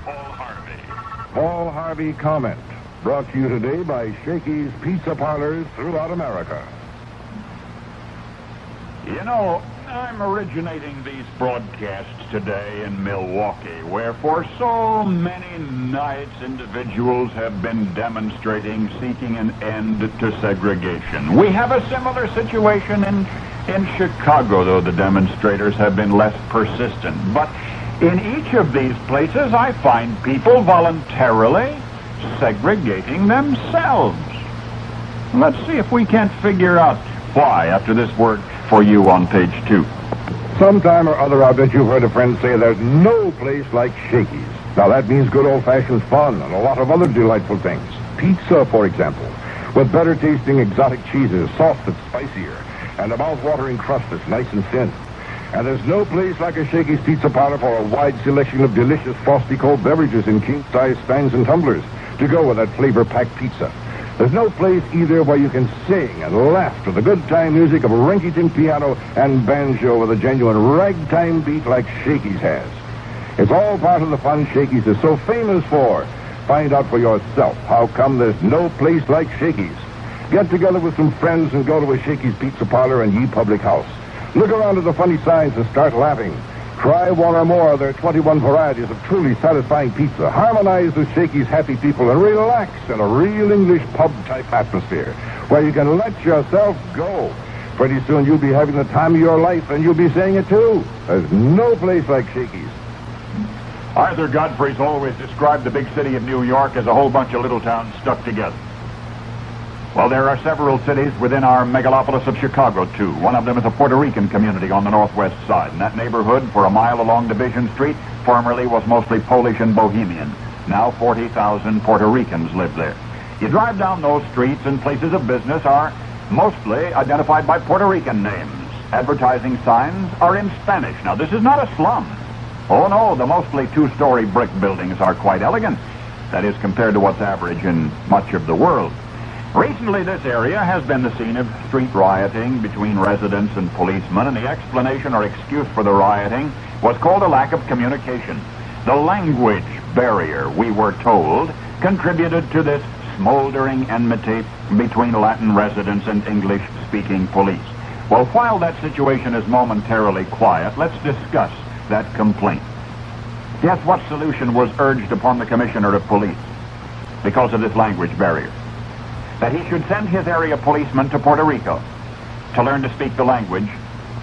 Paul Harvey Comment, brought to you today by Shakey's Pizza Parlors throughout America. You know, I'm originating these broadcasts today in Milwaukee, where for so many nights individuals have been demonstrating, seeking an end to segregation. We have a similar situation in Chicago, though the demonstrators have been less persistent. But in each of these places, I find people voluntarily segregating themselves. Let's see if we can't figure out why after this word for you on page 2. Sometime or other, I bet you've heard a friend say there's no place like Shakey's. Now, that means good old-fashioned fun and a lot of other delightful things. Pizza, for example, with better-tasting exotic cheeses, sauce that's spicier, and a mouth-watering crust that's nice and thin. And there's no place like a Shakey's Pizza Parlor for a wide selection of delicious frosty cold beverages in king-size stands and tumblers to go with that flavor-packed pizza. There's no place either where you can sing and laugh to the good-time music of a rinky-dink piano and banjo with a genuine ragtime beat like Shakey's has. It's all part of the fun Shakey's is so famous for. Find out for yourself how come there's no place like Shakey's. Get together with some friends and go to a Shakey's Pizza Parlor in Ye Public House. Look around at the funny signs and start laughing. Try one or more of their 21 varieties of truly satisfying pizza. Harmonize with Shakey's happy people and relax in a real English pub-type atmosphere where you can let yourself go. Pretty soon you'll be having the time of your life, and you'll be saying it too. There's no place like Shakey's. Arthur Godfrey's always described the big city of New York as a whole bunch of little towns stuck together. Well, there are several cities within our megalopolis of Chicago, too. One of them is a Puerto Rican community on the northwest side. And that neighborhood, for a mile along Division Street, formerly was mostly Polish and Bohemian. Now 40,000 Puerto Ricans live there. You drive down those streets and places of business are mostly identified by Puerto Rican names. Advertising signs are in Spanish. Now, this is not a slum. Oh, no, the mostly two-story brick buildings are quite elegant. That is, compared to what's average in much of the world. Recently, this area has been the scene of street rioting between residents and policemen, and the explanation or excuse for the rioting was called a lack of communication. The language barrier, we were told, contributed to this smoldering enmity between Latin residents and English-speaking police. Well, while that situation is momentarily quiet, let's discuss that complaint. Guess what solution was urged upon the Commissioner of Police because of this language barrier? That he should send his area policeman to Puerto Rico to learn to speak the language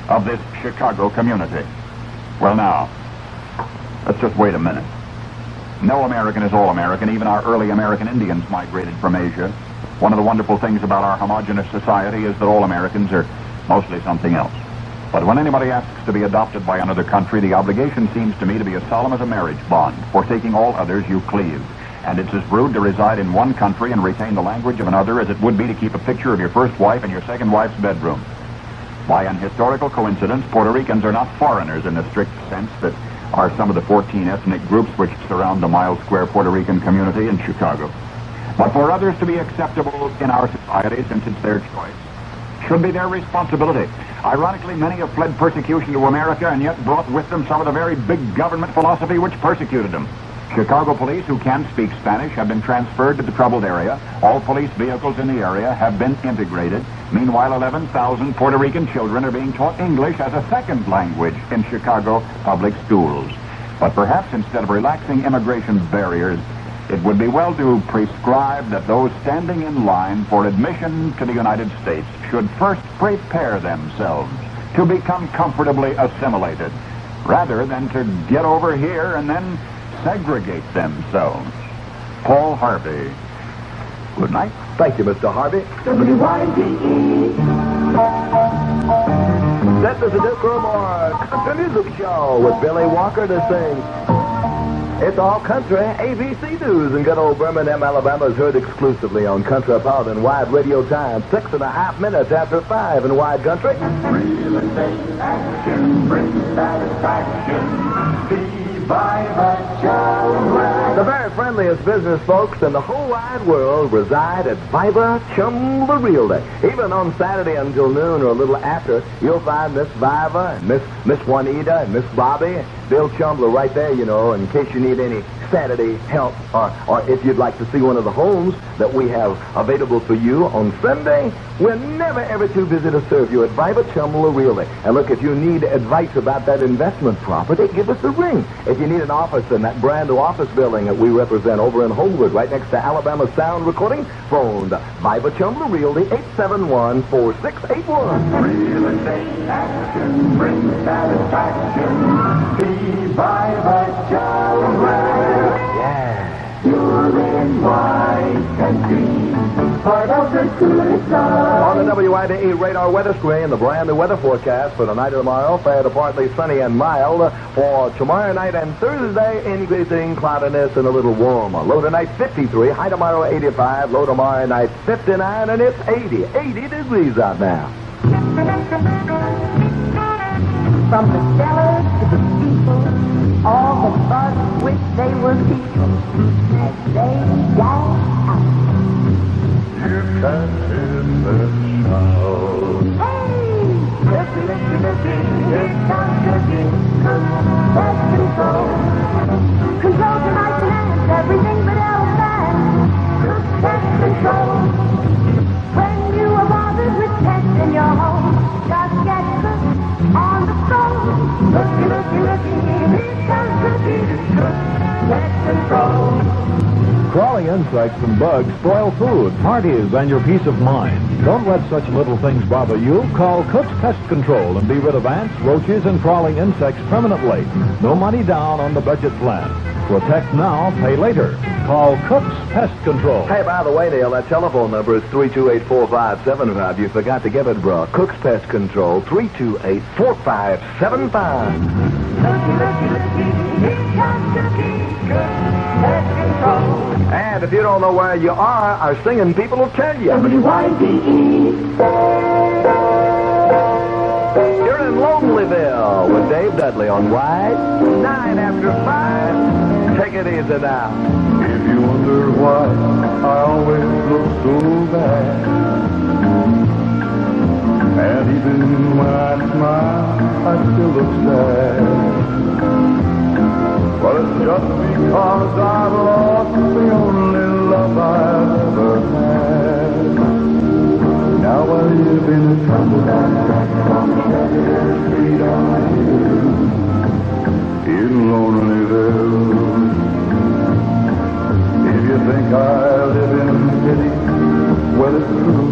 of this Chicago community. Well, now, let's just wait a minute. No American is all American. Even our early American Indians migrated from Asia. One of the wonderful things about our homogeneous society is that all Americans are mostly something else. But when anybody asks to be adopted by another country, the obligation seems to me to be as solemn as a marriage bond. Forsaking all others, you cleave. And it's as rude to reside in one country and retain the language of another as it would be to keep a picture of your first wife in your second wife's bedroom. By an historical coincidence, Puerto Ricans are not foreigners in the strict sense that are some of the 14 ethnic groups which surround the mile-square Puerto Rican community in Chicago. But for others to be acceptable in our society, since it's their choice, should be their responsibility. Ironically, many have fled persecution to America and yet brought with them some of the very big government philosophy which persecuted them. Chicago police who can speak Spanish have been transferred to the troubled area. All police vehicles in the area have been integrated. Meanwhile, 11,000 Puerto Rican children are being taught English as a second language in Chicago public schools. But perhaps instead of relaxing immigration barriers, it would be well to prescribe that those standing in line for admission to the United States should first prepare themselves to become comfortably assimilated, rather than to get over here and then segregate themselves. Paul Harvey. Good night. Thank you, Mr. Harvey. WYDE. Set is a Duke Rumore country music show with Billy Walker to sing. It's all country, ABC News, and good old Birmingham, Alabama is heard exclusively on Country Power and Wide Radio Time, 6.5 minutes after 5 in Wide Country. Real estate action brings satisfaction. The very friendliest business folks in the whole wide world reside at Viva Chum the Realty. Even on Saturday until noon or a little after, you'll find Miss Viva and Miss Juanita and Miss Bobby, Bill Chumbler right there, you know, in case you need any Saturday help, or if you'd like to see one of the homes that we have available for you on Sunday, we're never ever too busy to serve you at Viva Chumler Realty. And look, if you need advice about that investment property, give us a ring. If you need an office in that brand new office building that we represent over in Hollywood, right next to Alabama Sound Recording, phone Viva Chumler Realty, 871-4681. Real estate action brings satisfaction. Be Viva Chumler. Yeah. You're in white country, part of the good side. On the WYDE radar weather screen, the brand new weather forecast for tonight and tomorrow, fair to partly sunny and mild. For tomorrow night and Thursday, increasing cloudiness and a little warmer. Low tonight 53, high tomorrow 85, low tomorrow night 59, and it's 80 degrees out now. From the sellers to the people, all the bugs wish they were people as they dash out. You can't hear them shout. Hey! Looky, looky, looky, here comes Cookie. Cook, pest control. Control tonight demands everything but else fast. Cook, pest control. When you are bothered with pests in your home, just get Cook on the phone. Looky, looky, looky, here comes Cookie. Cook, pest control. Crawling insects and bugs spoil food, parties, and your peace of mind. Don't let such little things bother you. Call Cook's Pest Control and be rid of ants, roaches, and crawling insects permanently. No money down on the budget plan. Protect now, pay later. Call Cook's Pest Control. Hey, by the way, Neil, that telephone number is 328-4575. You forgot to give it, bro. Cook's Pest Control, 328-4575. Looky, looky, looky, here comes Cookie. Cook, pest control. And if you don't know where you are, our singing people will tell you. WYDE. You're in Lonelyville with Dave Dudley on WYDE, 9 after 5. Take it easy now. If you wonder why I always look so bad, and even when I smile, I still look sad. Well, it's just because I've lost the only love I've ever had. Now I live in a tumble-down shack on Shattered Street on a hill in Lonelyville. If you think I live in pity, well, it's true.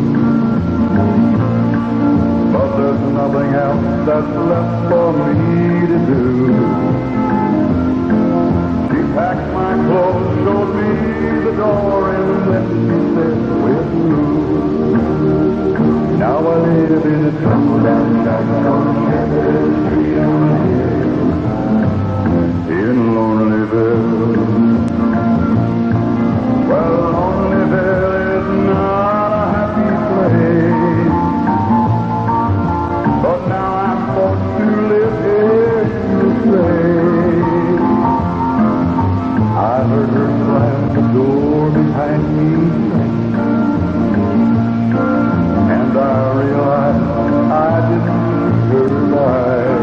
But there's nothing else that's left for me to do. She packed my clothes, showed me the door, and then she said, we're through. Now I live in a tumble-down shack on Shattered Street on a hill in Lonelyville. Well, Lonelyville is not a happy place, but now I'm forced to live here to stay. I heard her slam the door behind me, and I realized I didn't see her die.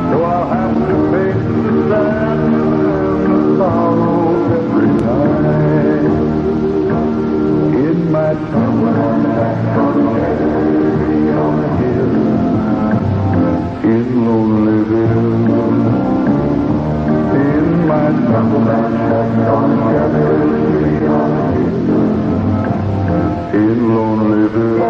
So I'll have to face the sadness and the sorrow every night. In my tumble-down shack on a hill in Lonelyville. In my tumble-down shack on Shattered Street on a hill in Lonelyville.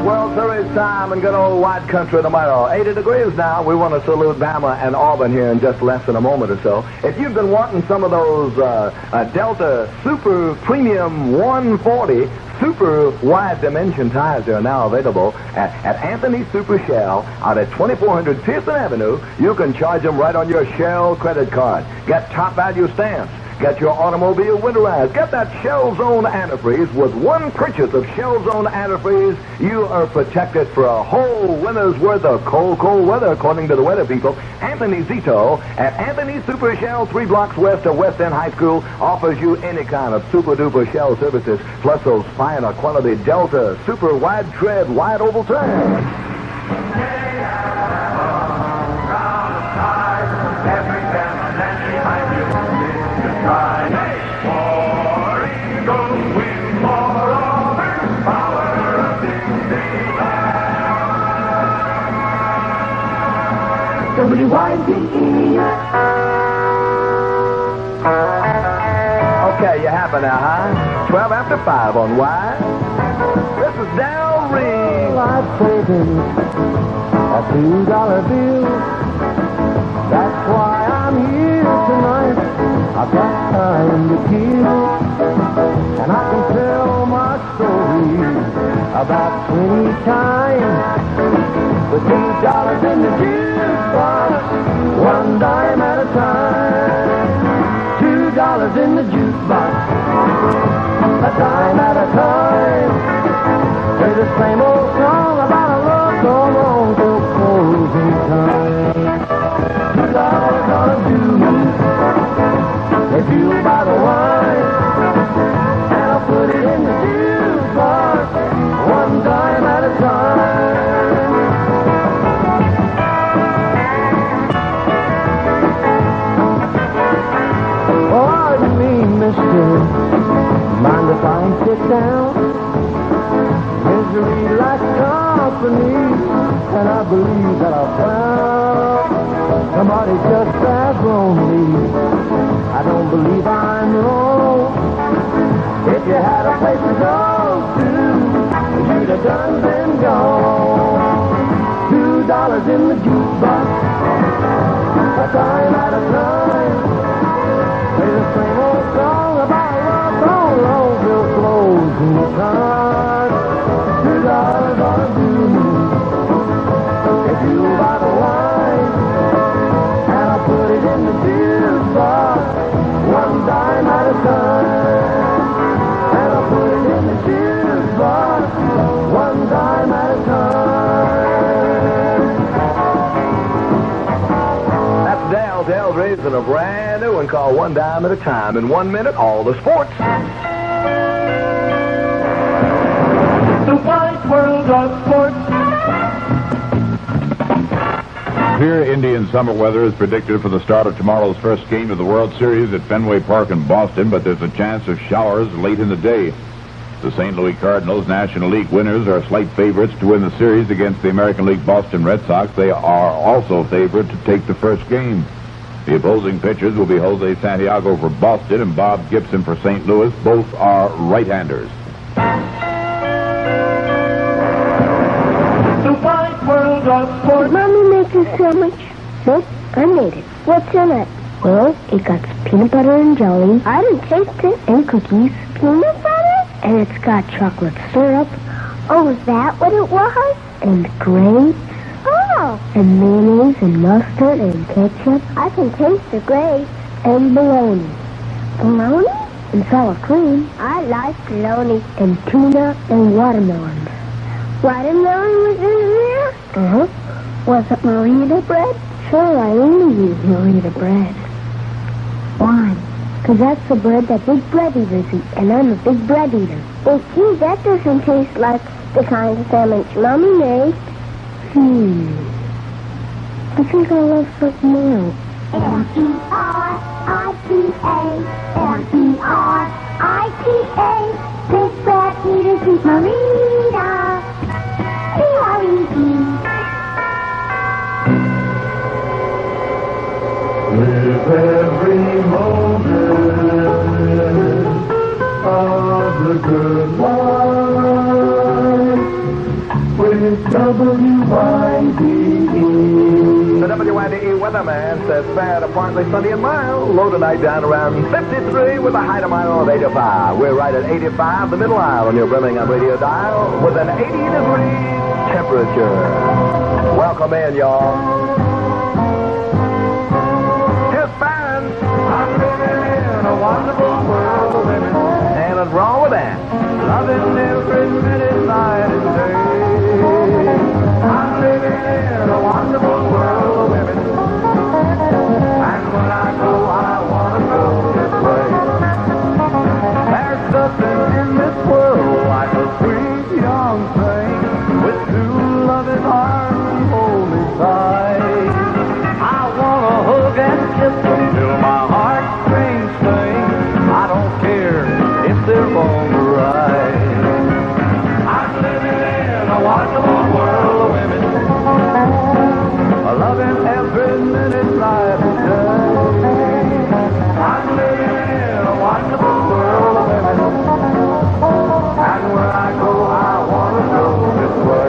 World Series time in good old wide country tomorrow. 80 degrees now. We want to salute Bama and Auburn here in just less than a moment or so. If you've been wanting some of those Delta Super Premium 140 super wide dimension tires, they are now available at Anthony Super Shell out at 2400 Pearson Avenue. You can charge them right on your Shell credit card. Get top value stamps. Get your automobile winterized. Get that Shell Zone antifreeze. With one purchase of Shell Zone antifreeze, you are protected for a whole winter's worth of cold, cold weather, according to the weather people. Anthony Zito at Anthony Super Shell, 3 blocks west of West End High School, offers you any kind of super-duper Shell services, plus those fine quality Delta super wide tread, wide oval tires. WYDE. Okay, you happy now, huh? 12 after 5 on WYDE. This is Del Reed. I've taken a $2 bill. That's why I'm here tonight. I've got time to kill, and I can tell my story about 20 times. With $2 in the jukebox, 1 dime at a time. $2 in the jukebox, a dime at a time. Play the same old song about a love gone wrong till closing time. $2 gonna do if you buy the wine, and I'll put it in the jukebox, 1 dime at a time. Pardon me, mister, mind if I sit down? Misery likes company, and I believe that I found somebody just as lonely. I don't believe I know. If you had a place to go to, you'd have done been gone. $2 in the jukebox, a dime at a time. Play the same old song about love gone wrong till closing time. $2 gonna do if you buy the wine, and I'll put it in the jukebox, 1 dime at a time. And I'll put it in the jukebox, 1 dime at a time. That's Del Reed and a brand new one called 1 dime at a time. In 1 minute, all the sports. The wide world of sports. Clear Indian summer weather is predicted for the start of tomorrow's first game of the World Series at Fenway Park in Boston, but there's a chance of showers late in the day. The St. Louis Cardinals, National League winners, are slight favorites to win the series against the American League Boston Red Sox. They are also favored to take the first game. The opposing pitchers will be Jose Santiago for Boston and Bob Gibson for St. Louis. Both are right-handers. The wide world of sports. Did Mommy make a sandwich? Nope, I made it. What's in it? Well, it got peanut butter and jelly. I didn't taste it. And cookies. Peanut butter? And it's got chocolate syrup. Oh, is that what it was? And grape. Oh. And mayonnaise and mustard and ketchup. I can taste the grape. And bologna. Bologna? And sour cream. I like bologna. And tuna and watermelon. Watermelon was in there? Uh-huh. Was it Marita bread? Sure, I only use Marita bread. Why? Because that's the bread that big bread eaters eat, and I'm a big bread eater. Well, gee, that doesn't taste like the kind of sandwich Mommy made. I think I'll have something else. M-E-R-I-T-A, M-E-R-I-T-A, big bread eaters eat Marita. B-R-E-D. Live every moment of the good life with WYDE. The WYDE weatherman says fair to partly sunny and mild. Low tonight down around 53 with a high tomorrow of 85. We're right at 85, the middle aisle on your Birmingham radio dial with an 80-degree temperature. Welcome in, y'all. Here's Barron. I'm living in a wonderful world of women. And what's wrong with that? Loving every minute, night and day. I'm living in a wonderful world of women. And when I go, I want to go this way. There's nothing in this world like a sweet young thing with two loving arms to hold me tight. I want to hug and kiss them till my heartstrings sing. I don't care if they're wrong or right. I'm living in a wonderful world of women, loving every minute, night and day. I'm living in a wonderful world of women, and when I go, I want to go this way.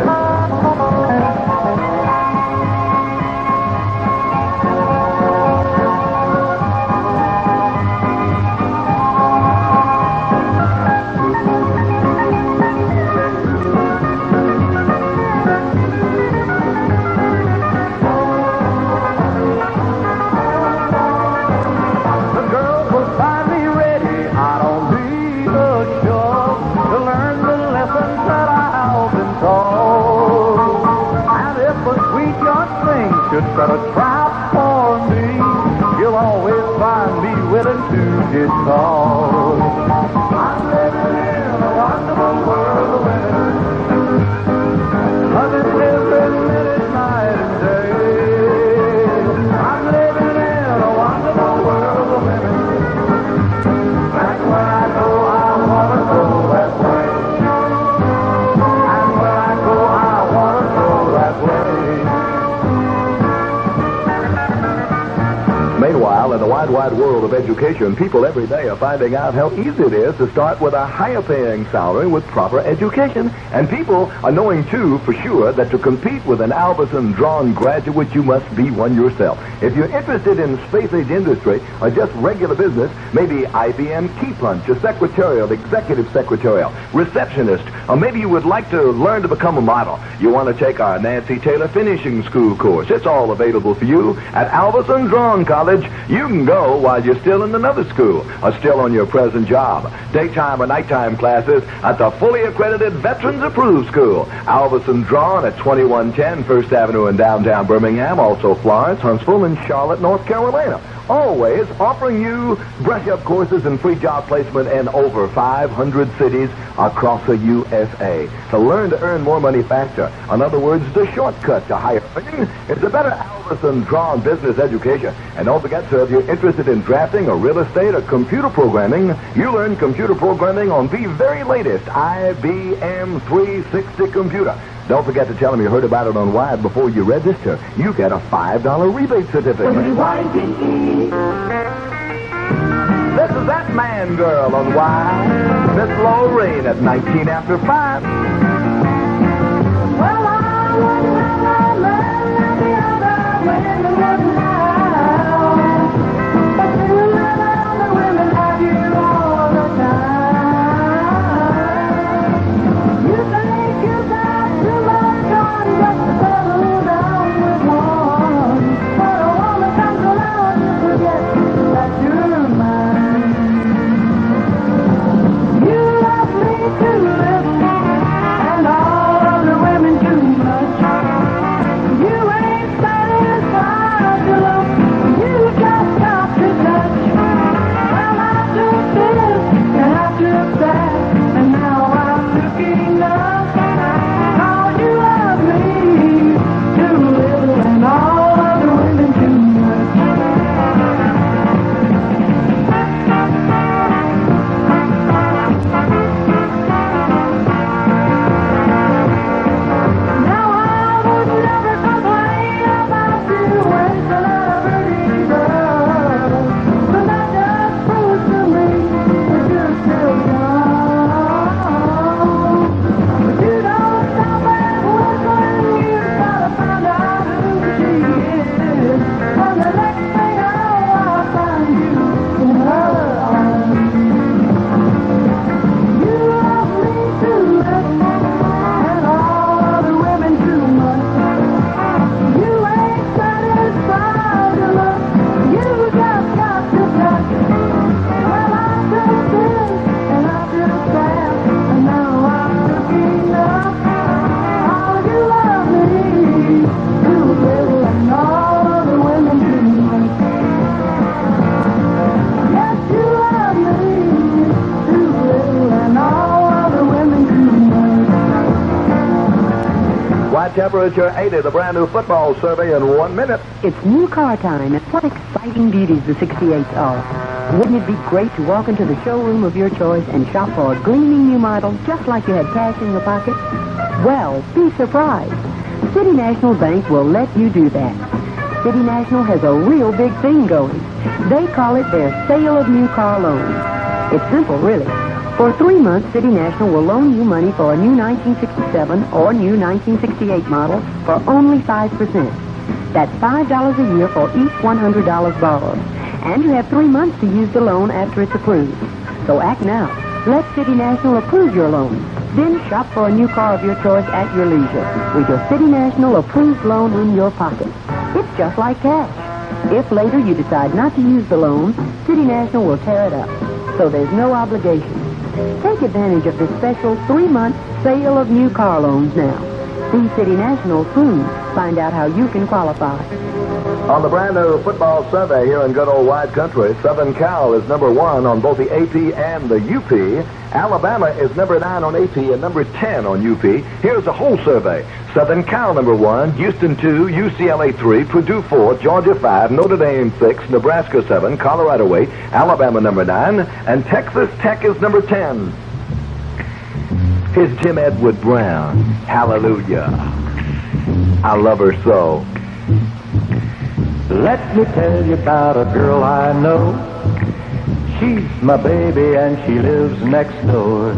Should set a trap for me, you'll always find me willing to get caught. I'm living in a wonderful world of women, loving every minute, night and day. I'm living in a wonderful world of women, and when I go, I want to go that way. And when I go, I want to go that way. Meanwhile, in the wide, wide world of education, people every day are finding out how easy it is to start with a higher-paying salary with proper education. And people are knowing, too, for sure, that to compete with an Albertson-drawn graduate, you must be one yourself. If you're interested in space-age industry or just regular business, maybe IBM Key Punch, a secretarial, executive secretarial, receptionist, or maybe you would like to learn to become a model. You want to take our Nancy Taylor Finishing School course. It's all available for you at Albertson-drawn College. You can go while you're still in another school or still on your present job. Daytime or nighttime classes at the fully accredited Veterans Approved School. Albertson-drawn at 2110 First Avenue in downtown Birmingham. Also Florence, Huntsville, and Charlotte, North Carolina. Always offering you brush-up courses and free job placement in over 500 cities across the USA. To learn to earn more money faster. In other words, the shortcut to higher earning is a better Albertson-drawn business education. And don't forget, sir, if you're interested in drafting or real estate or computer programming, you learn computer programming on the very latest IBM 360 computer. Don't forget to tell them you heard about it on WYDE before you register. You get a $5 rebate certificate. WYDE. This is That Man Girl on WYDE. Miss Lorraine at 19 after 5. Well, I wouldn't have no love like the other women wouldn't have. But you let other women have you all the time. You think you got too much on just to settle down with one. But a woman comes along to forget that you're mine. You love me to live, and all My temperature 80, the brand new football survey in 1 minute. It's new car time, and what exciting beauties the 68s are. Wouldn't it be great to walk into the showroom of your choice and shop for a gleaming new model just like you had cash in your pocket? Well, be surprised. City National Bank will let you do that. City National has a real big thing going. They call it their Sale of New Car Loan. It's simple, really. For 3 months, City National will loan you money for a new 1967 or new 1968 model for only 5%. That's $5 a year for each $100 borrowed. And you have 3 months to use the loan after it's approved. So act now. Let City National approve your loan. Then shop for a new car of your choice at your leisure with your City National approved loan in your pocket. It's just like cash. If later you decide not to use the loan, City National will tear it up. So there's no obligation. Take advantage of this special 3-month sale of new car loans now. See City National soon. Find out how you can qualify. On the brand new football survey here in good old wide country, Southern Cal is number 1 on both the AP and the UP. Alabama is number 9 on AP and number 10 on UP. Here's the whole survey. Southern Cal number 1, Houston 2, UCLA 3, Purdue 4, Georgia 5, Notre Dame 6, Nebraska 7, Colorado 8, Alabama number 9, and Texas Tech is number 10. Here's Jim Edward Brown. Hallelujah. I love her so. Let me tell you about a girl I know. She's my baby and she lives next door.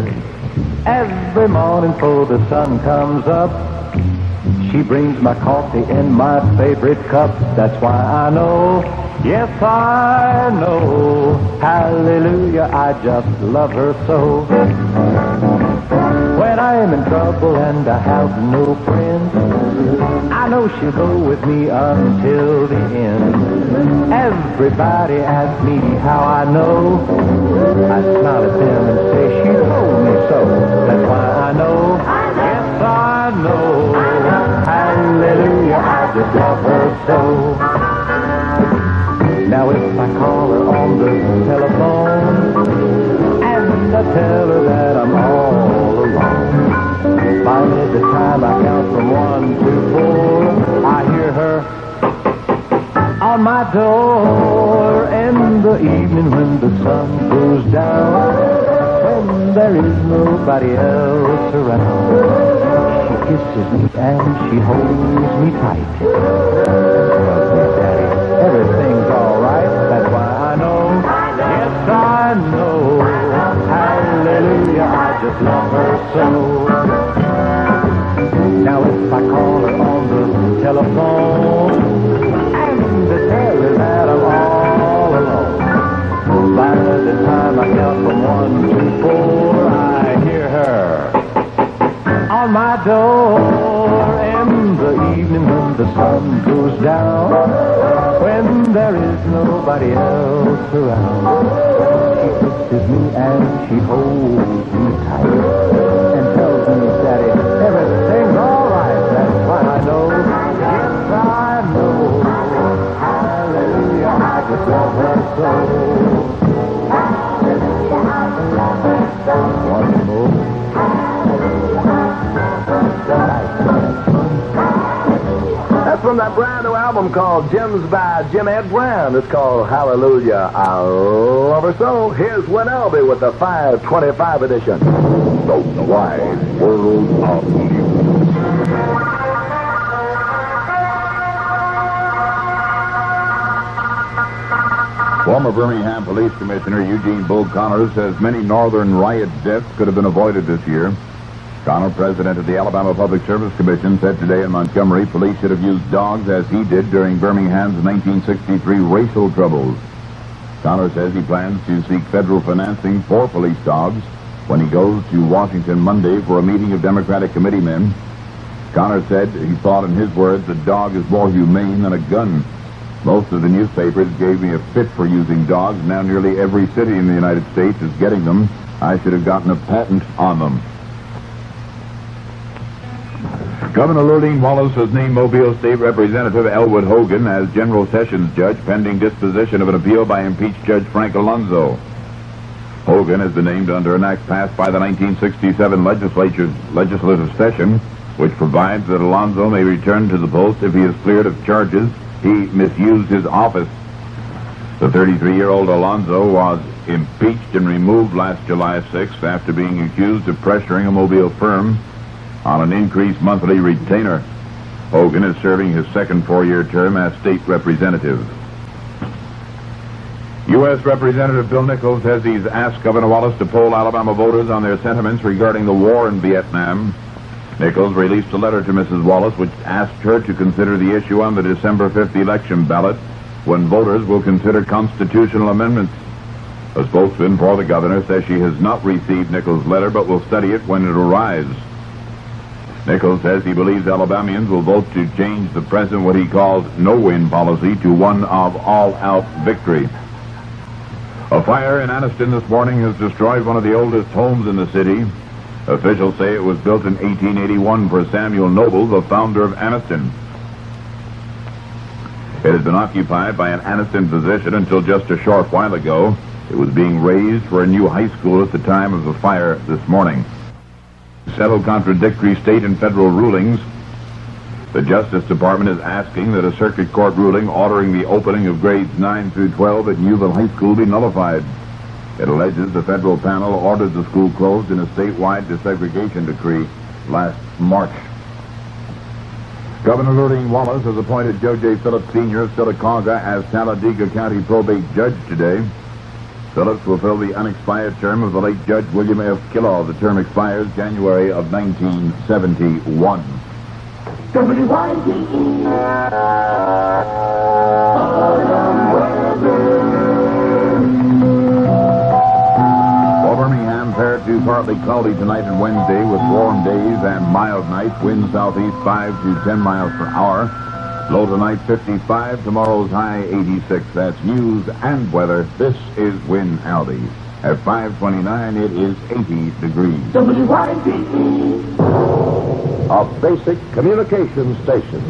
Every morning before the sun comes up, she brings my coffee in my favorite cup. That's why I know, yes I know, hallelujah, I just love her so. When I'm in trouble and I have no friends, I know she'll go with me until the end. Everybody asks me how I know. I smile at them and say she told me so. That's why I know, yes I know, hallelujah, I just love her so. Now if I call her on the telephone and I tell her that I'm all alone, by the time I count from 1 to 4, I hear her on my door. In the evening when the sun goes down, when there is nobody else around, she kisses me and she holds me tight. Tells me, Daddy, everything's all right. That's why I know, yes I know, hallelujah, I just love her so. Now if I call her on the telephone and tell her that I'm all alone, by the time I count from 1 to 4, I hear her on my door. In the evening when the sun goes down, when there is nobody else around, she kisses me and she holds me tight and tells me, Daddy, everything's all right. That's why I know, yes I know, hallelujah, I just love her so. One more. That's from that brand new album called Gems by Jim Ed Brown. It's called Hallelujah, I love her so. Here's Winelby with the 525 edition. The Wide World of News. Former Birmingham Police Commissioner Eugene Bull Connors says many northern riot deaths could have been avoided this year. Connor, president of the Alabama Public Service Commission, said today in Montgomery police should have used dogs as he did during Birmingham's 1963 racial troubles. Connor says he plans to seek federal financing for police dogs when he goes to Washington Monday for a meeting of Democratic committeemen. Connor said he thought, in his words, a dog is more humane than a gun. Most of the newspapers gave me a fit for using dogs. Now nearly every city in the United States is getting them. I should have gotten a patent on them. Governor Lurleen Wallace has named Mobile State Representative Elwood Hogan as General Sessions Judge pending disposition of an appeal by impeached Judge Frank Alonzo. Hogan has been named under an act passed by the 1967 legislative session which provides that Alonzo may return to the post if he is cleared of charges he misused his office. The 33-year-old Alonzo was impeached and removed last July 6th after being accused of pressuring a Mobile firm on an increased monthly retainer. Hogan is serving his second four-year term as state representative. U.S. Representative Bill Nichols says he's asked Governor Wallace to poll Alabama voters on their sentiments regarding the war in Vietnam. Nichols released a letter to Mrs. Wallace which asked her to consider the issue on the December 5th election ballot when voters will consider constitutional amendments. A spokesman for the governor says she has not received Nichols' letter but will study it when it arrives. Nichols says he believes Alabamians will vote to change the present what he calls no-win policy to one of all-out victory. A fire in Anniston this morning has destroyed one of the oldest homes in the city. Officials say it was built in 1881 for Samuel Noble, the founder of Anniston. It has been occupied by an Anniston physician until just a short while ago. It was being raised for a new high school at the time of the fire this morning. Several contradictory state and federal rulings. The Justice Department is asking that a circuit court ruling ordering the opening of grades 9 through 12 at Newville High School be nullified. It alleges the federal panel ordered the school closed in a statewide desegregation decree last March. Governor Lurleen Wallace has appointed Joe J. Phillips Sr. of Sylacauga as Talladega County probate judge today. Phillips will fill the unexpired term of the late Judge William F. Killaw. The term expires January of 1971. WYDE. For Birmingham, fair to partly cloudy tonight and Wednesday with warm days and mild nights. Wind southeast 5 to 10 miles per hour. Low tonight 55, tomorrow's high 86. That's news and weather. This is Win Aldi. At 5:29, it is 80 degrees. WYDE. A basic communication station,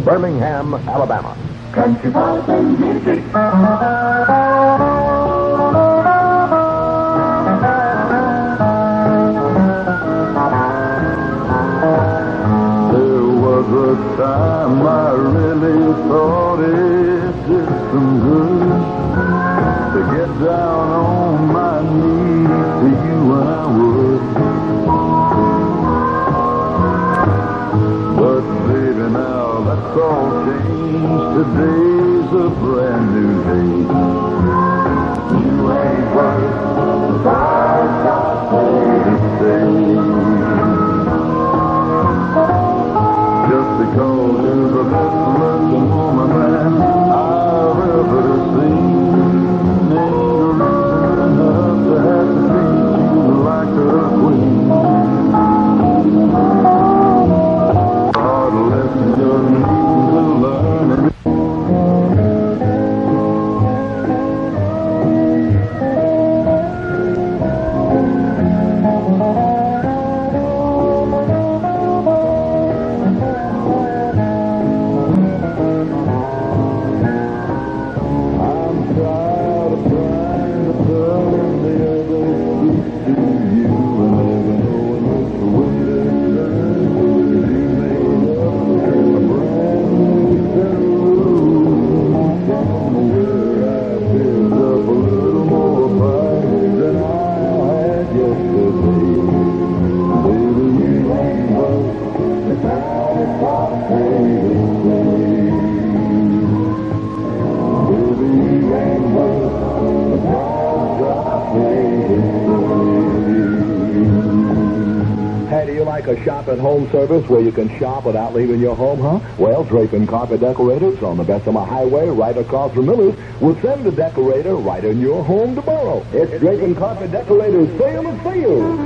Birmingham, Alabama. Country pop and music. There was a time I really thought it did some good to get down on my knees to you when I would. But baby, now that's all changed. Today's a brand new day. You ain't worth the price I paid to stay. Just because you're the best looking woman that I've ever seen, ain't reason enough to have to treat you like a queen. Hard lesson you're needing to learn. A shop-at-home service where you can shop without leaving your home, huh? Well, Drapin' Carpet Decorators on the Bessemer Highway right across from Miller's will send a decorator right in your home tomorrow. It's Drapin' Carpet Decorators Sale of Sales.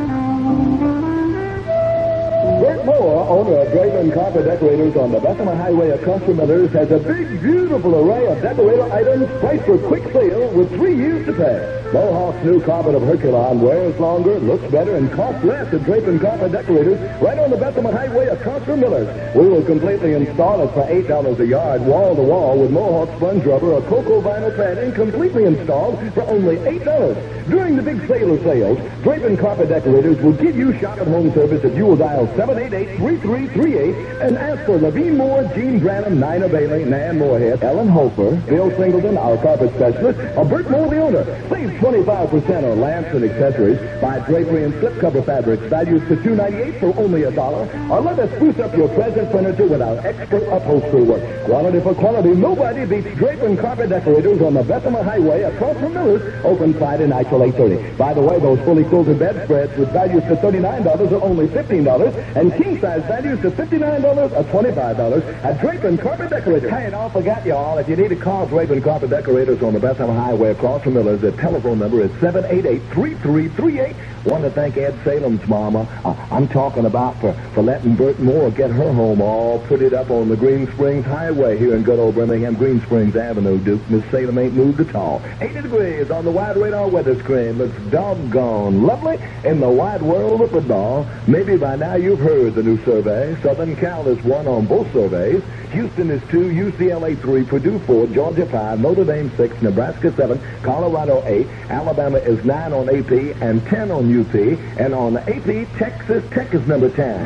Bert Moore, owner of Drapin' Carpet Decorators on the Bessemer Highway across from Miller's, has a big, beautiful array of decorator items priced for quick sale with 3 years to pay. Mohawk's new carpet of Herculon wears longer, looks better, and costs less at Drapin' Carpet Decorators right on the Bessemer Highway across from Miller's. We will completely install it for $8 a yard, wall-to-wall, with Mohawk sponge rubber or cocoa vinyl padding, completely installed for only $8. During the big sale of sales, Drapin' Carpet Decorators will give you shop-at-home service if you will dial 780 788-3338 and ask for Levine Moore, Gene Branham, Nina Bailey, Nan Moorhead, Ellen Hofer, Bill Singleton, our carpet specialist, or Bert Moore, the owner. Save 25% on lamps and accessories. Buy drapery and slipcover fabrics valued to $2.98 for only $1. Or let us spruce up your present furniture with our expert upholstery work. Quality for quality. Nobody beats drape and carpet decorators on the Bethlehem Highway across from Miller's, open Friday night till 8:30. By the way, those fully quilted bedspreads with values to $39 are only $15, and king-size values to $59 are $25 at Drape and Carpet Decorators. Hey, don't forget, y'all, if you need to call Drape and Carpet Decorators on the Bethlehem Highway across from Miller's, the telephone number is 788-3338. Want to thank Ed Salem's mama. I'm talking about for letting Bert Moore get her home all put it up on the Green Springs Highway here in good old Birmingham, Green Springs Avenue, Duke. Miss Salem ain't moved at all. 80 degrees on the wide radar weather screen. Looks doggone lovely in the wide world of football. Maybe by now you've heard the new survey. Southern Cal is 1 on both surveys. Houston is 2, UCLA 3, Purdue 4, Georgia 5, Notre Dame 6, Nebraska 7, Colorado 8, Alabama is 9 on AP and 10 on UP, and on AP, Texas Tech is number 10.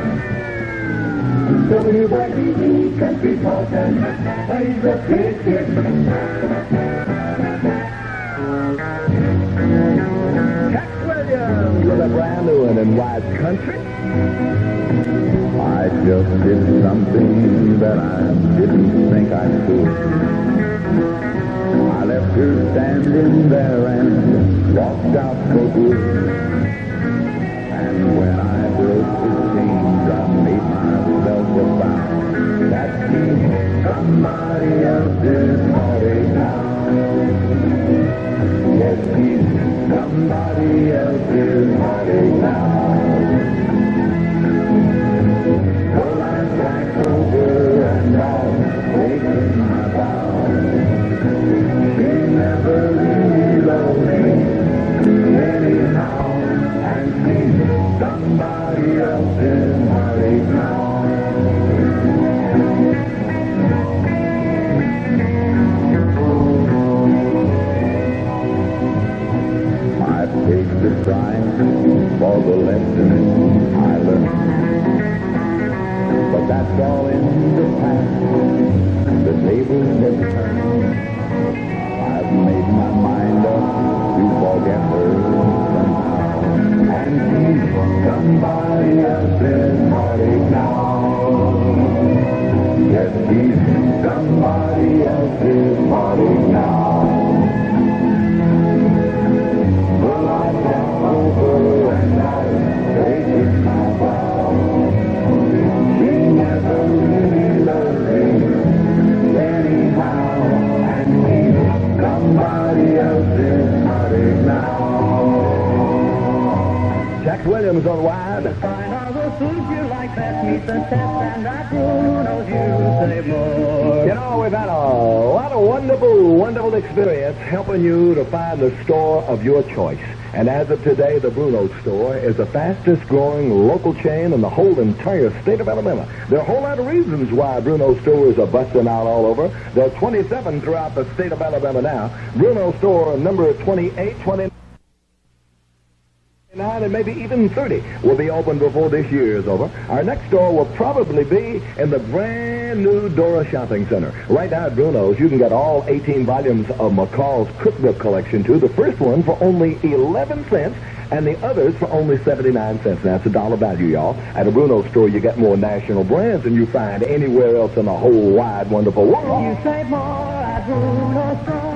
WYDE Country Talk and plays the big hit. Tex Williams with a brand new one in Wide Country. I just did something that I didn't think I could. I left her standing there and walked out for good. And when I broke the chains, I made myself a vow that he's somebody else's heartache now. Yes, he's somebody else's heartache now. Well, I'm back over and I'm taking my vow. She never really loved me anyhow, and she's somebody else's heartache now. I paid the price for the lessons I learned. But that's all in the past. The tables have turned. I've made my mind up to forget her somehow. And she's somebody else's heartache now. Yes, she's somebody else's heartache now. Well, I've gone over and I've taken my vow. She never really loved me anyhow, and he's somebody else's heartache now. Tex Williams on Wide. Find all the foods you like best, meet the test, and I knows you save more. You know, we've had a lot of wonderful experience helping you to find the store of your choice. And as of today, the Bruno store is the fastest growing local chain in the whole entire state of Alabama. There are a whole lot of reasons why Bruno stores are busting out all over. There are 27 throughout the state of Alabama now. Bruno store number 28, 29, and maybe even 30 will be open before this year is over. Our next store will probably be in the brand new Dora Shopping Center. Right now at Bruno's, you can get all 18 volumes of McCall's cookbook collection too. The first one for only 11 cents and the others for only 79 cents. That's a dollar value, y'all. At a Bruno store, you get more national brands than you find anywhere else in the whole wide, wonderful world. You save more at Bruno store.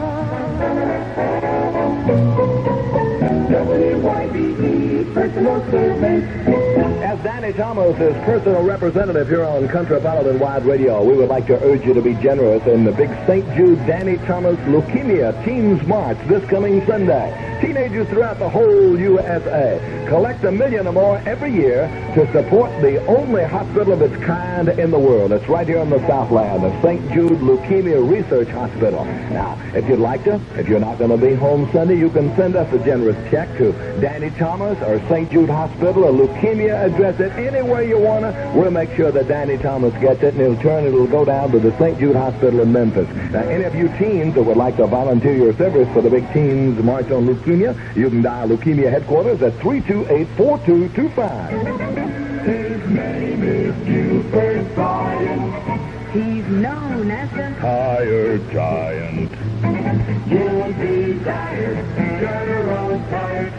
WYDE personal service. As Danny Thomas is personal representative here on Countrypolitan Wide Radio, we would like to urge you to be generous in the big St. Jude Danny Thomas Leukemia Teens March this coming Sunday. Teenagers throughout the whole USA collect $1 million or more every year to support the only hospital of its kind in the world. It's right here in the Southland, the St. Jude Leukemia Research Hospital. Now, if you'd like to, if you're not going to be home Sunday, you can send us a generous check to Danny Thomas or St. Jude Hospital or Leukemia. Address it anywhere you want to. We'll make sure that Danny Thomas gets it, and it'll go down to the St. Jude Hospital in Memphis. Now, any of you teens that would like to volunteer your service for the big Teens March on Leukemia, you can dial Leukemia headquarters at 328-4225. Hey, baby. super giant. He's known as the Tire giant. You'll be tired, General Tire.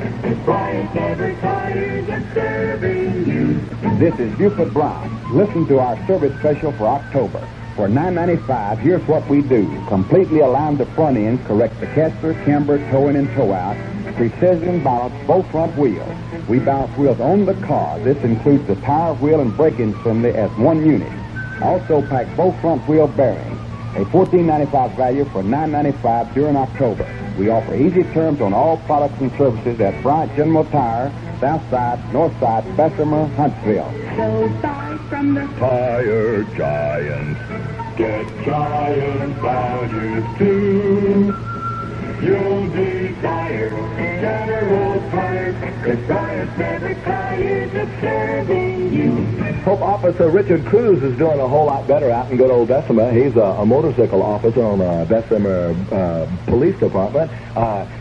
Brian never tires of serving you. This is Buford Brown. Listen to our service special for October. For $9.95, here's what we do. Completely align the front end, correct the Kessler, camber, toe in and toe out, precision balance both front wheels. We balance wheels on the car. This includes the tire, wheel, and braking assembly as one unit. Also pack both front wheel bearings. A $14.95 value for $9.95 during October. We offer easy terms on all products and services at Bryant General Tire, Southside, Northside, Bessemer, Huntsville. so side from the Tire giant. Get giant values too. You'll be tired, General Tire. 'Cause Brian's never tired of serving you. Hope Officer Richard Cruz is doing a whole lot better out in good old Bessemer. He's a motorcycle officer on the Bessemer Police Department.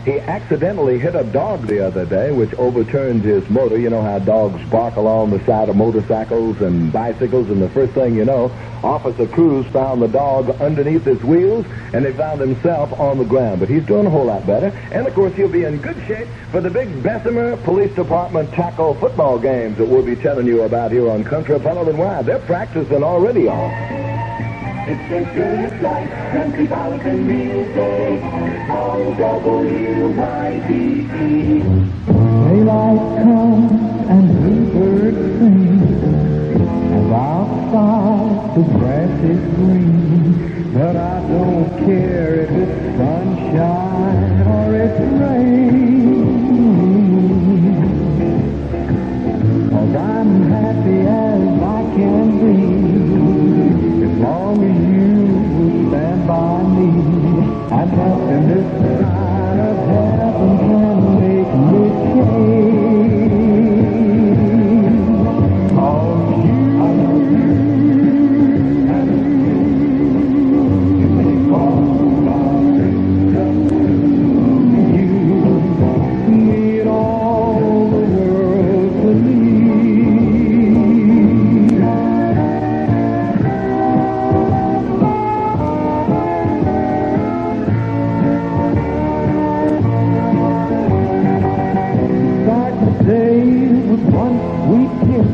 He accidentally hit a dog the other day, which overturned his motor. You know how dogs bark along the side of motorcycles and bicycles, and the first thing you know, Officer Cruz found the dog underneath his wheels, and he found himself on the ground. But he's doing a whole lot better. And, of course, he'll be in good shape for the big Bessemer Police Department tackle football games that we'll be telling you about here on Country Apollo and WYDE. They're practicing already on. It's a good life, country politics and music. On WYDE. Daylight comes and bluebirds sing, and outside the grass is green. But I don't care if it's sunshine or it's rain, 'cause I'm happy as I can be, as long as you will stand by me. And nothing this side of heaven can make me change. Oh, need all the world to lead. Start the day with one sweet kiss,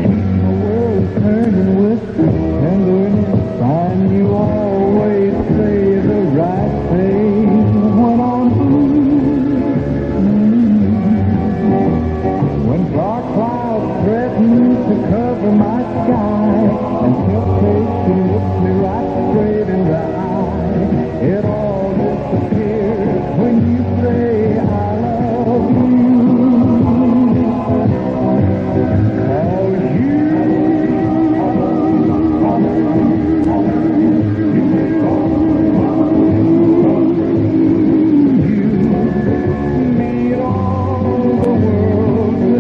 keep the world turning with tenderness, and you always say the right thing when I'm blue. When dark clouds threaten to cover my sky, and temptation looks me right straight in the eye, it all disappears when you say I love you. 'Cause need all the world to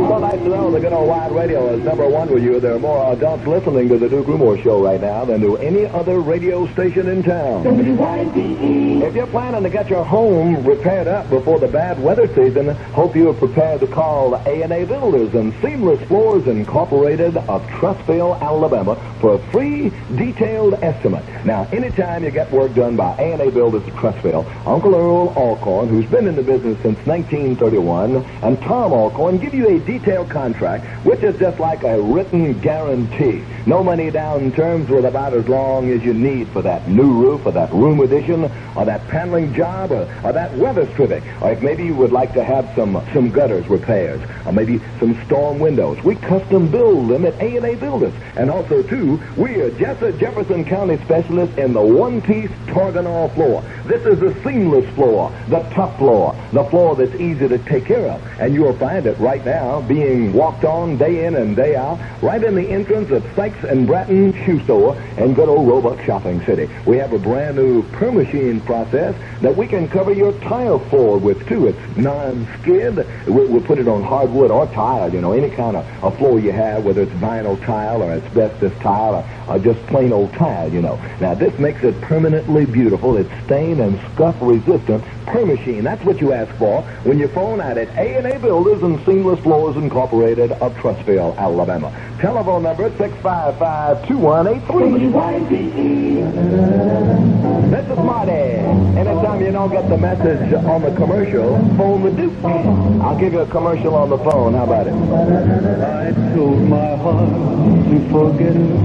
So nice to know the good old WYDE Radio is number one with you. There are more adults listening to the Duke Rumore Show right now than to any other radio station in town. WYDE. If you're planning to get your home repaired up before the bad weather season, hope you are prepared to call A&A Builders and Seamless Floors Incorporated of Trussville, Alabama for a free detailed estimate. Now, anytime you get work done by A&A Builders of Trussville, Uncle Earl Alcorn, who's been in the business since 1931, and Tom Alcorn give you a detailed contract, which is just like a written guarantee. No money down terms with about as long as you need for that new roof or that room addition or that paneling job or that weather stripping. Or if maybe you would like to have some gutters repairs or maybe some storm windows. We custom build them at A&A Builders. And also, too, we are just a Jefferson County specialist in the one-piece Torganol floor. This is the seamless floor, the top floor, the floor that's easy to take care of. And you'll find it right now being walked on day day in and day out, right in the entrance of Sykes and Bratton Shoe Store in good old Roebuck Shopping City. We have a brand new per-machine process that we can cover your tile floor with, too. It's non-skid. We'll put it on hardwood or tile, you know, any kind of a floor you have, whether it's vinyl tile or asbestos tile or just plain old tile, you know. Now, this makes it permanently beautiful. It's stain and scuff resistant. Per-machine, that's what you ask for when you phone out at A&A Builders and Seamless Floors Incorporated of Trussville, Alabama. Telephone number 655-2183. WYDE. This is Marty. Anytime you don't get the message on the commercial, phone the Duke. I'll give you a commercial on the phone. How about it? I told my heart to forget her.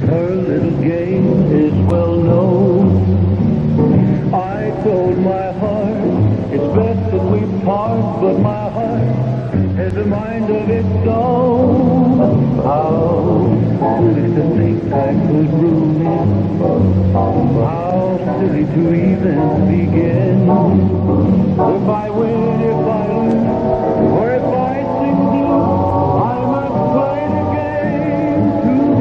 Her little game is well known. I told my heart it's best that we part, but my heart has a mind of its own. How foolish to think I could ruin it. How silly to even begin. If I win, if I lose, or if I sing blue, I must play the game to the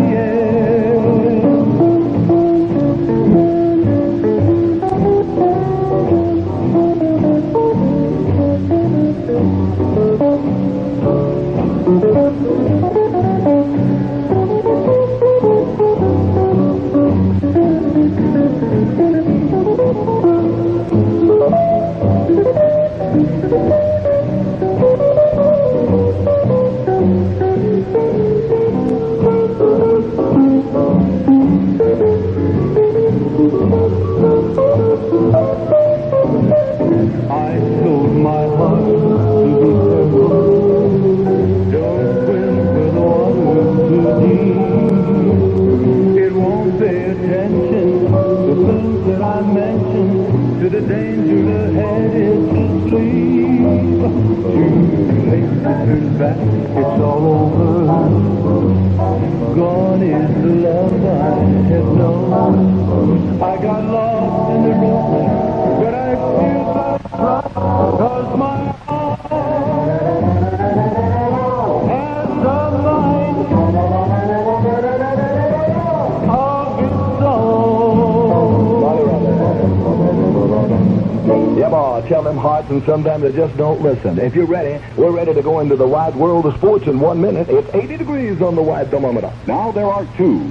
I told my heart to be careful. Don't swim where the water's too deep. It won't pay attention to things that I mentioned, to the danger ahead is to sleep. Too late to turn back, it's all over. Gone is the love I had known. I got lost in the road, but I feel so proud, 'cause my heart has a mind of its own. Yeah, boy, tell them hearts, and sometimes they just don't listen. If you're ready, we're ready to go into the wide world of sports in 1 minute. It's 80 degrees on the wide thermometer. Now there are two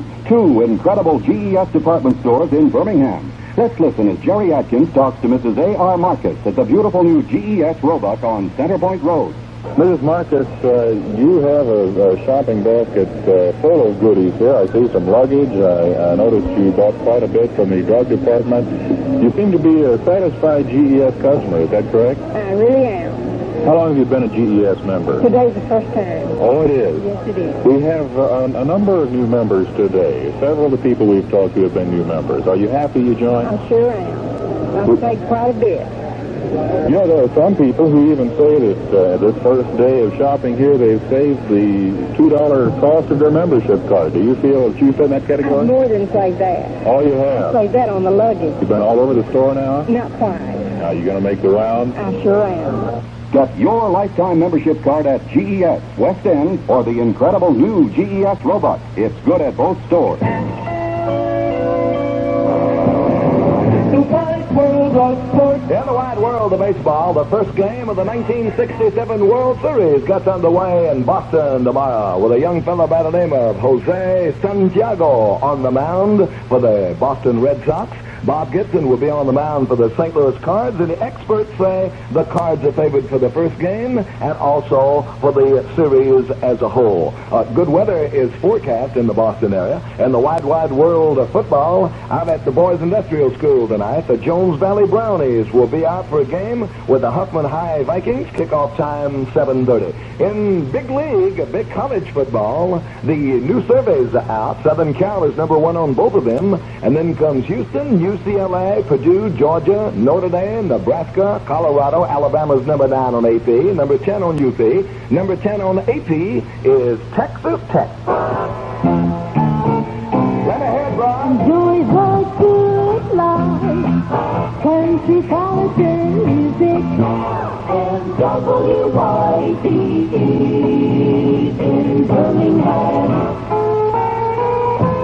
incredible GES department stores in Birmingham. Let's listen as Jerry Atkins talks to Mrs. A.R. Marcus at the beautiful new GES Roebuck on Centerpoint Road. Mrs. Marcus, you have a shopping basket full of goodies here. I see some luggage. I noticed you bought quite a bit from the drug department. You seem to be a satisfied GES customer. Is that correct? I really am. How long have you been a GES member? Today's the first time. Oh, it is? Yes, it is. We have a number of new members today. Several of the people we've talked to have been new members. Are you happy you joined? I sure am. I've paid quite a bit. You know, there are some people who even say that this first day of shopping here, they've saved the $2 cost of their membership card. Do you feel that you fit in that category? More than say that. Oh, you have? I say that on the luggage. You've been all over the store now? Not quite. Now, you going to make the round? I sure am. Get your lifetime membership card at GES West End or the incredible new GES Roebuck. It's good at both stores. The wide world of sports. In the wide world of baseball, the first game of the 1967 World Series gets underway in Boston tomorrow with a young fellow by the name of Jose Santiago on the mound for the Boston Red Sox. Bob Gibson will be on the mound for the St. Louis Cards, and the experts say the Cards are favored for the first game and also for the series as a whole. Good weather is forecast in the Boston area. In the wide world of football, I'm at the Boys Industrial School tonight. The Jones Valley Brownies will be out for a game with the Huffman High Vikings. Kickoff time 7:30. In big league, big college football, the new surveys are out. Southern Cal is number 1 on both of them, and then comes Houston, UCLA, Purdue, Georgia, Notre Dame, Nebraska, Colorado. Alabama's number 9 on AP, number 10 on UP. Number 10 on AP is Texas Tech. Let ahead, Ron. Joy the good life, country college music, and WYDE. Birmingham.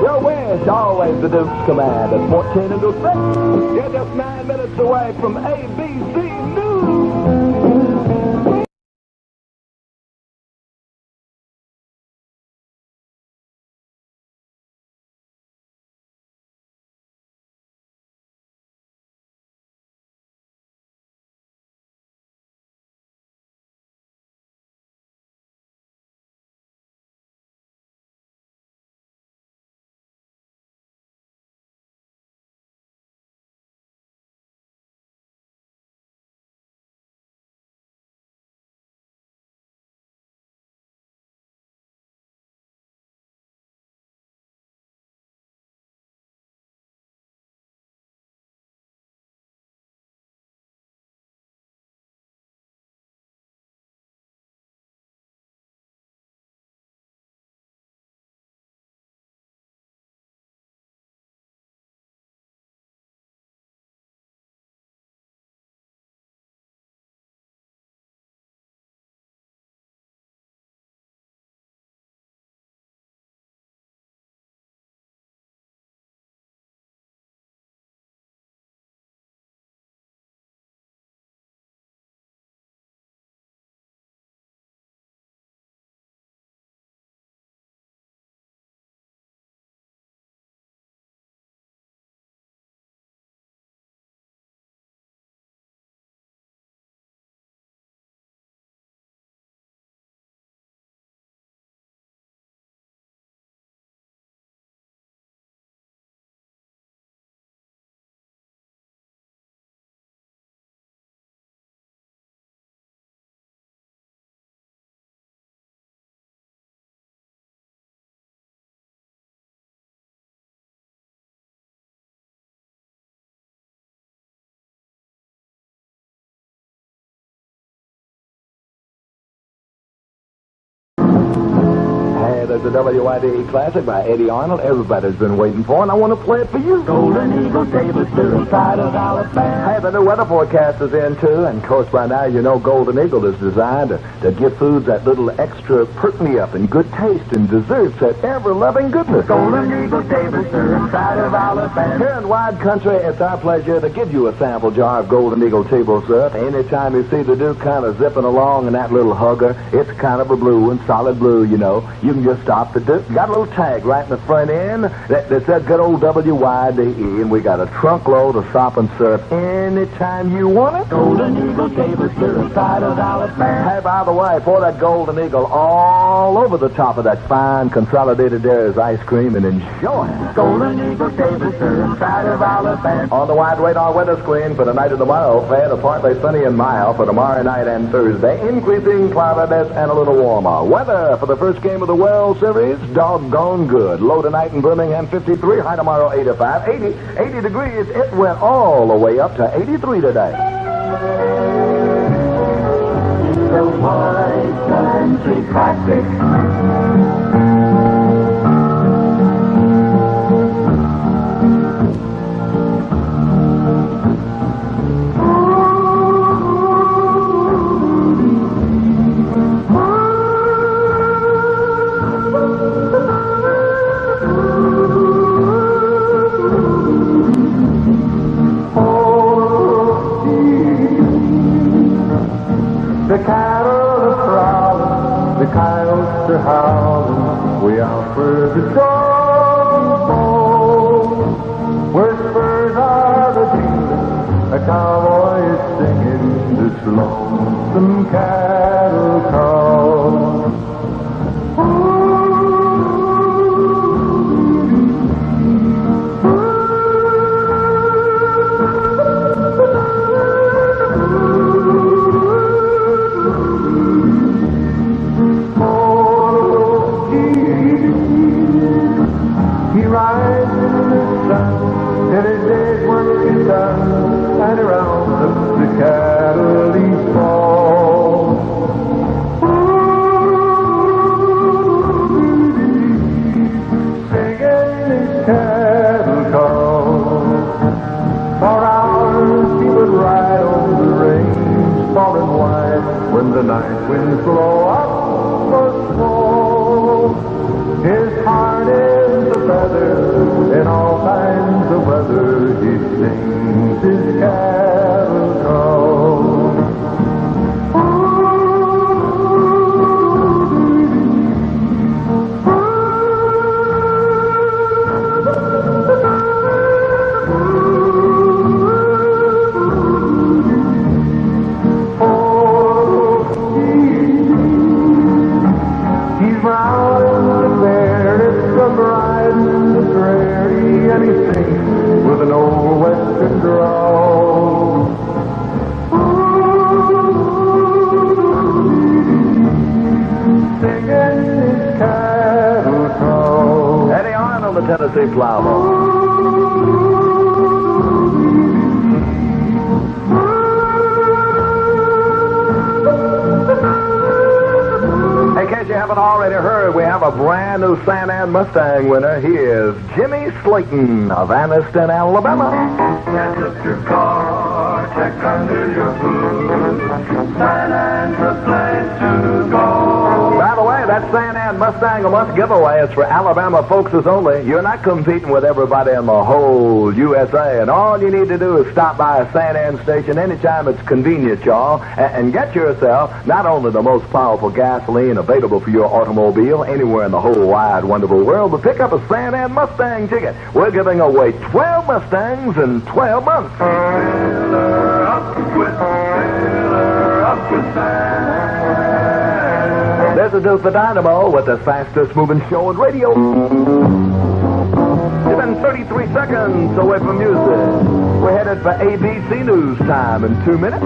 Your wish, always the Duke's command at 14 until 6. You're just 9 minutes away from ABC News. Hey, there's a WYDE classic by Eddie Arnold everybody's been waiting for, and I want to play it for you. Golden Eagle table to the side of Alabama. Hey, the new weather forecast is in, too, and of course by now you know Golden Eagle is designed to give foods that little extra perk-me-up and good taste and desserts that ever-loving goodness. Golden Eagle table to the side of Alabama. Here in Wide Country, it's our pleasure to give you a sample jar of Golden Eagle table syrup. Anytime you see the Duke kind of zipping along in that little hugger, it's kind of a blue one, solid blue, you know. You can just stop the Duke. Got a little tag right in the front end that says good old WYDE, and we got a trunk load of sop and syrup anytime you want it. Golden Eagle table to the side of Alabama. Hey, by the way, pour that Golden Eagle all over the top of that fine Consolidated Dairies ice cream and enjoy it. Golden Eagle table to the side of Alabama. On the wide radar weather screen for tonight and tomorrow, fair to partly sunny and mild for tomorrow night and Thursday, increasing cloudiness and a little warmer. Weather for the first game of the World Series, doggone good. Low tonight in Birmingham, 53. High tomorrow, 85. 80 degrees. It went all the way up to 83 today. The Wide Country Classic. The cattle are prowling, the coyotes are howling, way out where the dogs fall. Where spurs are the jingling, a cowboy is singing this lonesome cattle call. He rides in the sun till his day's work is done, and around up the cattle he falls. Singing his cattle call. For hours he would ride on the range, falling white when the night winds blow up the snow. His heart is a feather, in all kinds of weather he sings his cattle call. With an old western drawl. Singing his cattle call. Eddie Arnold, the Tennessee Plowman. In case you haven't already heard, we have a brand new San Ann Mustang winner. He is Jimmy Slayton of Anniston, Alabama. Catch up your car, check under your hood. San Ann's the place to go. By the way, that San Ann Mustang a month giveaway is for Alabama folks only. You're not competing with everybody in the whole USA, and all you need to do is stop by a San Ann station anytime it's convenient, y'all, and get yourself not only the most powerful gasoline available for your automobile anywhere in the whole wide, wonderful world, but pick up a San Ann Mustang ticket. We're giving away 12 Mustangs in 12 months. Sailor up with San. There's the Duke the Dynamo with the fastest moving show on radio. It's been 33 seconds away from music. We're headed for ABC News time in 2 minutes.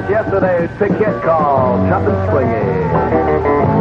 Yesterday's picket called Tough and Springy.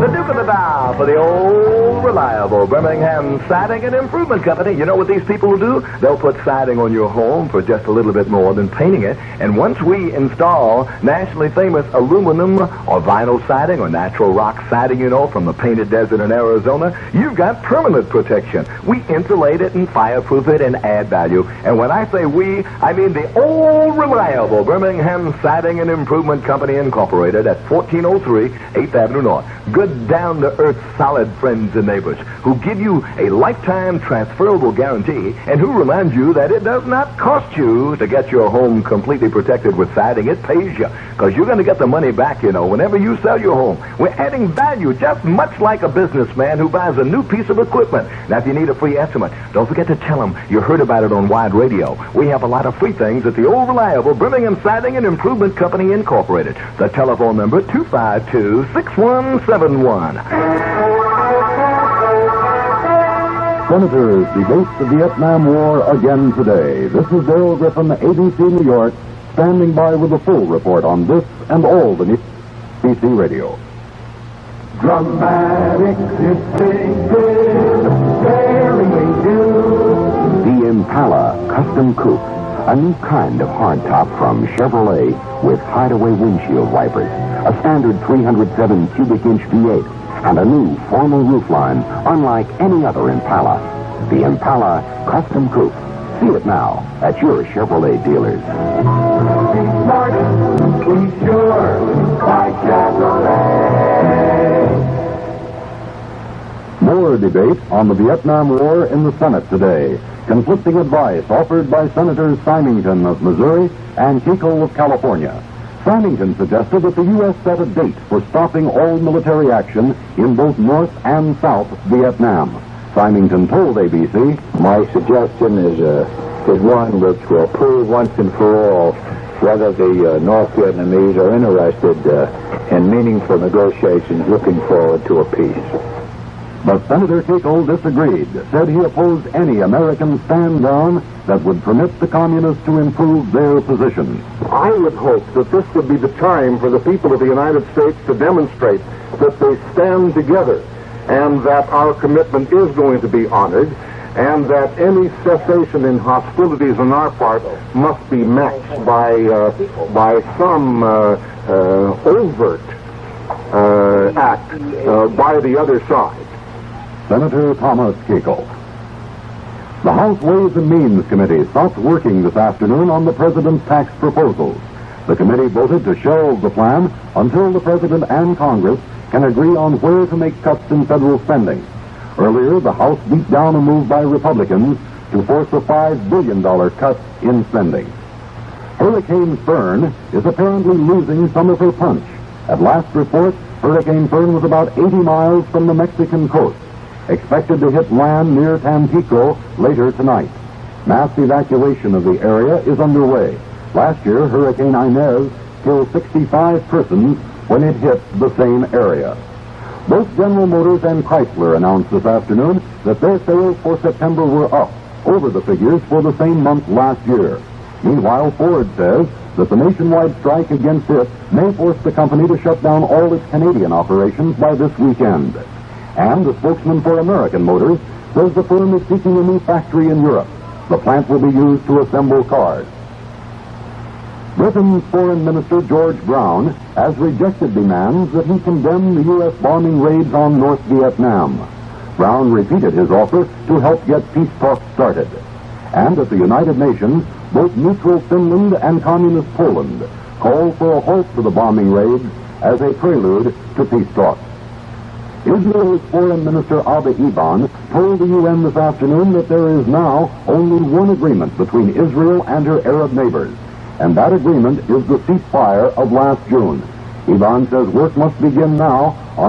The Duke of the Dial for the old reliable Birmingham Siding and Improvement Company. You know what these people will do? They'll put siding on your home for just a little bit more than painting it. And once we install nationally famous aluminum or vinyl siding or natural rock siding, you know, from the painted desert in Arizona, you've got permanent protection. We insulate it and fireproof it and add value. And when I say we, I mean the old reliable Birmingham Siding and Improvement Company Incorporated at 1403 8th Avenue North. Good down-to-earth solid friends and neighbors who give you a lifetime transferable guarantee and who remind you that it does not cost you to get your home completely protected with siding. It pays you because you're going to get the money back, you know, whenever you sell your home. We're adding value just much like a businessman who buys a new piece of equipment. Now, if you need a free estimate, don't forget to tell them you heard about it on WYDE Radio. We have a lot of free things at the old reliable Birmingham Siding and Improvement Company Incorporated. The telephone number 252-6171. Senators debate the Vietnam War again today. This is Dale Griffin, ABC New York, standing by with a full report on this and all the news. ABC Radio. Dramatic, distinctive, daringly do. The Impala Custom Coupe, a new kind of hardtop from Chevrolet with hideaway windshield wipers, a standard 307 cubic inch V8, and a new formal roofline unlike any other Impala. The Impala Custom Coupe. See it now at your Chevrolet dealers. Be smart, be sure, by Chevrolet. More debate on the Vietnam War in the Senate today. Conflicting advice offered by Senators Symington of Missouri and Kiko of California. Symington suggested that the U.S. set a date for stopping all military action in both North and South Vietnam. Symington told ABC, "My suggestion is one which will prove once and for all whether the North Vietnamese are interested in meaningful negotiations looking forward to a peace." But Senator Kuchel disagreed, said he opposed any American stand-down that would permit the communists to improve their position. I would hope that this would be the time for the people of the United States to demonstrate that they stand together and that our commitment is going to be honored and that any cessation in hostilities on our part must be matched by some overt act by the other side. Senator Thomas Kuchel. The House Ways and Means Committee stopped working this afternoon on the President's tax proposals. The committee voted to shelve the plan until the President and Congress can agree on where to make cuts in federal spending. Earlier, the House beat down a move by Republicans to force a $5 billion cut in spending. Hurricane Fern is apparently losing some of her punch. At last report, Hurricane Fern was about 80 miles from the Mexican coast, expected to hit land near Tampico later tonight. Mass evacuation of the area is underway. Last year, Hurricane Inez killed 65 persons when it hit the same area. Both General Motors and Chrysler announced this afternoon that their sales for September were up over the figures for the same month last year. Meanwhile, Ford says that the nationwide strike against it may force the company to shut down all its Canadian operations by this weekend. And the spokesman for American Motors says the firm is seeking a new factory in Europe. The plant will be used to assemble cars. Britain's Foreign Minister George Brown has rejected demands that he condemn the U.S. bombing raids on North Vietnam. Brown repeated his offer to help get peace talks started. And at the United Nations, both neutral Finland and communist Poland called for a halt to the bombing raids as a prelude to peace talks. Israel's Foreign Minister Avi Eban told the UN this afternoon that there is now only one agreement between Israel and her Arab neighbors, and that agreement is the ceasefire of last June. Eban says work must begin now on